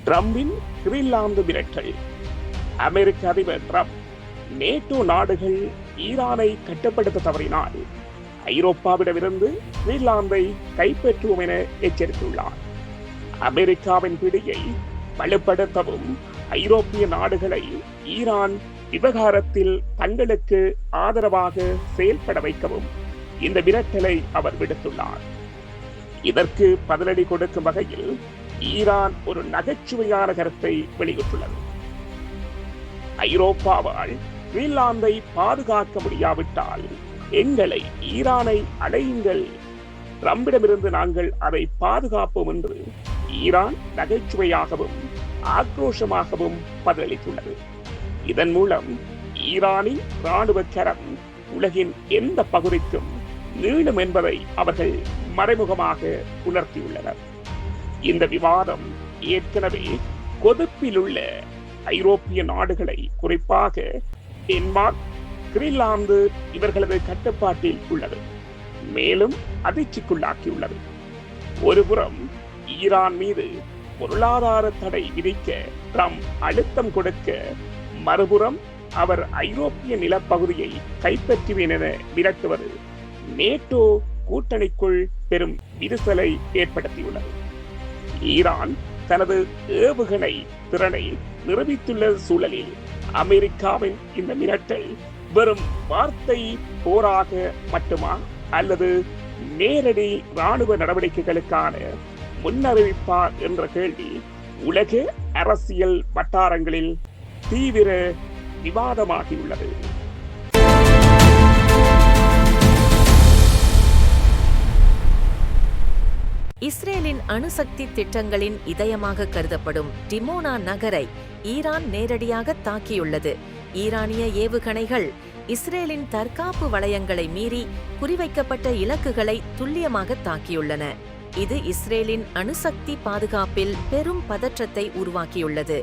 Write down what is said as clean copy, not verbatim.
ட்ரம்பின் Greenland மிரட்டல். அமெரிக்க அதிபர் Trump NATO நாடுகள் ஈரானை கட்டுப்படுத்த தவறினால் ஐரோப்பாவிடமிருந்து கிரீன்லாந்தை கைப்பற்றுவோம் என எச்சரித்துள்ளார். அமெரிக்காவின் பிடியை வலுப்படுத்தவும் ஐரோப்பிய நாடுகளை ஈரான் விவகாரத்தில் தங்களுக்கு ஆதரவாக செயல்பட வைக்கவும் இந்த மிரட்டலை அவர் விடுத்துள்ளார். இதற்கு பதிலடி கொடுக்கும் வகையில் ஈரான் ஒரு நகைச்சுவையான கருத்தை வெளியிட்டுள்ளது. ஐரோப்பாவால் கிரீன்லாந்தை பாதுகாக்க முடியாவிட்டால் எங்களை ஈரானை அடையுங்கள், ட்ரம்பிடமிருந்து நாங்கள் அதை பாதுகாப்போம் என்று ஈரான் நகைச்சுவையாகவும் ஆக்ரோஷமாகவும் பதிலளித்துள்ளது. இதன் மூலம் ஈரானின் இராணுவ கரம் உலகின் எந்த பகுதிக்கும் நீளும் என்பதை அவர்கள் மறைமுகமாக உணர்த்தியுள்ளனர். இந்த விவாதம் ஏற்கனவே கொதிப்பில் உள்ள ஐரோப்பிய நாடுகளை, குறிப்பாக டென்மார்க், கிரீன்லாந்து இவர்களது கட்டுப்பாட்டில் உள்ளது, மேலும் அதிர்ச்சிக்குள்ளாக்கியுள்ளது. ஒருபுறம் ஈரான் மீது பொருளாதார தடை விதிக்க ட்ரம்ப் அழுத்தம் கொடுக்க, மறுபுறம் அவர் ஐரோப்பிய நிலப்பகுதியை கைப்பற்றுவேன் என மிரட்டுவது நேட்டோ கூட்டணிக்குள் பெரும் விரிசலை ஏற்படுத்தியுள்ளது. ஈரான் தனது ஏவுகணை திறனை நிரூபித்துள்ள சூழலில் அமெரிக்காவின் இந்த மிரட்டல் வெறும் வார்த்தை போராக மட்டுமா, அல்லது நேரடி இராணுவ நடவடிக்கைகளுக்கான முன்னறிவிப்பா என்ற கேள்வி உலக அரசியல் வட்டாரங்களில் தீவிர விவாதமாகியுள்ளது. இஸ்ரேலின் அணுசக்தி திட்டங்களின் இதயமாக கருதப்படும் டிமோனா நகரை ஈரான் நேரடியாக தாக்கியுள்ளது. ஈரானிய ஏவுகணைகள் இஸ்ரேலின் தற்காப்பு வளையங்களை மீறி குறிவைக்கப்பட்ட இலக்குகளை துல்லியமாக தாக்கியுள்ளன. இது இஸ்ரேலின் அணுசக்தி பாதுகாப்பில் பெரும் பதற்றத்தை உருவாக்கியுள்ளது.